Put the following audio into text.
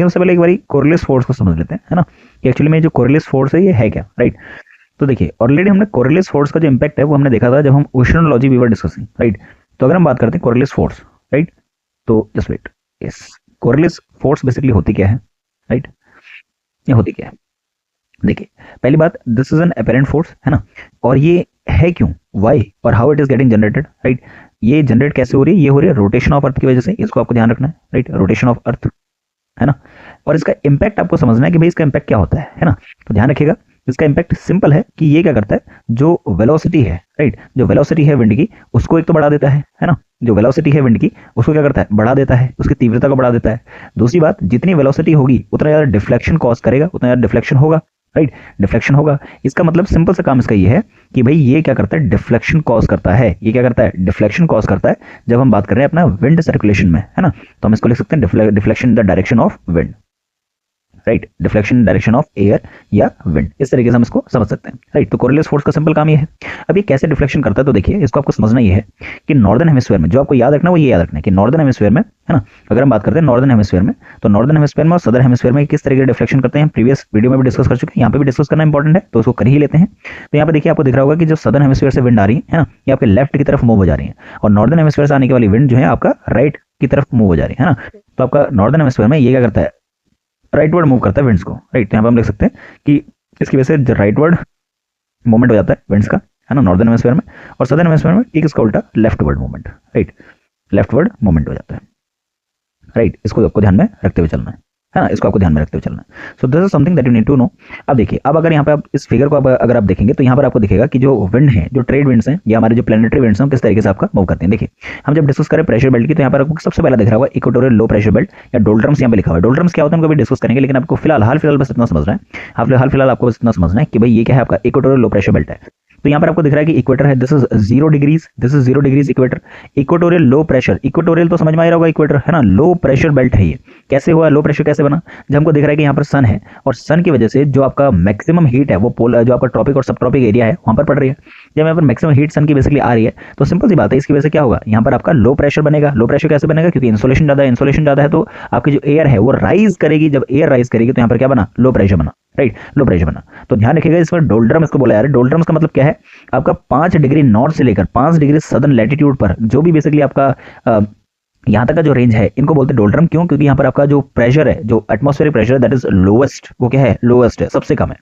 लेकिन उससे पहले एक बार कोरिलेस फोर्स को समझ लेते हैं, है ना, कि एक्चुअली में जो कोरिलेस फोर्स है ये है क्या, राइट। तो देखिए ऑलरेडी हमने कोरिलेस फोर्स का जो इम्पैक्ट है वो हमने देखा था जब हम oceanology we were discussing, right. तो अगर हम बात करते हैं कोरिलेस फोर्स, राइट, तो just wait, yes, Coriolis force basically होती क्या है, राइट, ये होती क्या है। देखिए पहली बात, this is an apparent force, है ना, और ये है क्यों, वाई और how it is getting generated, right. ये जनरेट कैसे हो रही है, ये हो रही है रोटेशन ऑफ अर्थ की वजह से, इसको आपको ध्यान रखना है, राइट, रोटेशन ऑफ अर्थ, है ना। और इसका इंपैक्ट आपको समझना है कि भाई इसका इंपैक्ट क्या होता है ना। तो ध्यान रखिएगा इसका इंपैक्ट सिंपल है कि ये क्या करता है, जो वेलोसिटी है, राइट, जो वेलोसिटी है विंड की उसको एक तो बढ़ा देता है ना, जो वेलोसिटी है विंड की उसको क्या करता है, बढ़ा देता है, उसकी तीव्रता को बढ़ा देता है। दूसरी बात, जितनी वेलोसिटी होगी उतना ज्यादा डिफ्लेक्शन कॉज करेगा, उतना ज्यादा डिफ्लेक्शन होगा, राइट, डिफ्लेक्शन होगा। इसका मतलब सिंपल सा काम इसका ये है कि भाई ये क्या करता है, डिफ्लेक्शन कॉज करता है, ये क्या करता है, डिफ्लेक्शन कॉज करता है जब हम बात कर रहे हैं अपना विंड सर्कुलेशन में, है ना। तो हम इसको लिख सकते हैं deflection the direction of wind, right, deflection direction of air या विंड, इस तरीके से हम इसको समझ सकते हैं, राइट। तो कोरिलेस फोर्स का सिंपल काम ये है। अब ये कैसे डिफ्लेक्शन करता है, तो देखिए इसको आपको समझना ये है कि नॉर्दर्न हेमिस्फीयर में, जो आपको याद रखना वो ये याद रखना है कि नॉर्दर्न हेमिस्फीयर में, है ना, अगर हम बात करते हैं नॉर्दर्न हेमिस्फीयर में, तो नॉर्दर्न हेमिस्फीयर में और सदर्न हेमिस्फीयर में किस तरीके से डिफ्लेक्शन करते हैं प्रीवियस वीडियो में भी डिस्कस कर चुके हैं, यहाँ पे भी डिस्कस करना इंपॉर्टेंट है, तो उसको कर ही लेते हैं। तो यहाँ पे देखिए आपको दिख रहा होगा कि जो सदर्न हेमिस्फीयर से विंड आ रही है ना, ये आपके लेफ्ट की तरफ मूव हो जा रही है, और नॉर्दर्न हेमिस्फीयर से आने की वाली विंड जो है आपका राइट की तरफ मूव हो जा रही है ना। तो आपका नॉर्दर्न हेमिस्फीयर में ये क्या करता है, राइटवर्ड मूव करता है विंड्स को, राइट। यहाँ पे हम लिख सकते हैं कि इसकी वजह से राइटवर्ड मूवमेंट हो जाता है विंड्स का, है ना, नॉर्दर्न हेमिस्फीयर में, और सदर्न हेमिस्फीयर में ठीक इसका उल्टा leftward movement, right, leftward movement हो जाता है, राइट। इसको आपको ध्यान में रखते हुए चलना है ना, इसको आपको ध्यान में रखते हुए चलना है। So this is something that you need to know. अब देखिए, अब अगर यहाँ पे आप इस फिगर को अगर आप देखेंगे तो यहाँ पर आपको दिखेगा कि जो विंड है, जो ट्रेड विंड्स हैं या हमारे जो प्लेनेटरी विंड्स हैं, किस तरीके से आपका मूव करते हैं। देखिए हम जब डिस्कस करें प्रेशर बेल्ट की, तो यहाँ पर आपको सबसे पहला दिख रहा होगा इक्वेटोरियल लो प्रेशर बेल्ट या डोल्ड्रम्स, यहाँ पे लिखा हुआ है। डोल्ड्रम्स क्या होता है उनको भी डिस्कस करेंगे, लेकिन आपको फिलहाल हाल फिलहाल बस इतना समझना है, हाल फिलहाल आपको बस इतना समझना है कि भाई ये क्या है, आपका इक्वेटोरियल लो प्रेशर बेल्ट है। तो यहाँ पर आपको दिख रहा है कि इक्वेटर है, this is 0 degrees, this is 0 degrees equator. Equatorial low pressure, equatorial तो समझ में आ रहा होगा इक्वेटर, है ना, लो प्रेशर बेल्ट है ये। कैसे हुआ लो प्रेशर, कैसे बना, जब हमको दिख रहा है कि यहाँ पर सन है और सन की वजह से जो आपका मैक्सिमम हीट है वो पोल, जो आपका ट्रॉपिक और सब ट्रॉपिक एरिया है वहां पर पड़ रही है। जब यहाँ पर मैक्सिमम हीट सन की बेसिकली आ रही है तो सिंपल सी बात है, इसकी वजह से क्या होगा, यहाँ पर आपका लो प्रेशर बनेगा। लो प्रेशर कैसे बनेगा, क्योंकि इंसोलेशन ज्यादा है, इंसोलेशन ज्यादा है तो आपकी जो एयर है वो राइज करेगी, जब एयर राइज करेगी तो यहाँ पर क्या बना, लो प्रेशर बना, राइट, लो प्रेशर बना। तो ध्यान रखिएगा इसमें डोल्ड्रम इसको बोला जा रहा है। डोल्ड्रम्स का मतलब क्या है, आपका 5 डिग्री नॉर्थ से लेकर 5 डिग्री सदर्न लैटिट्यूड पर जो भी बेसिकली आपका यहाँ तक का जो रेंज है, इनको बोलते हैं डोल्ड्रम। क्यों, क्योंकि यहाँ पर आपका जो प्रेशर है, जो एटमॉस्फेरिक प्रेशर है दैट इज लोएस्ट, वो क्या है, लोएस्ट है, सबसे कम है।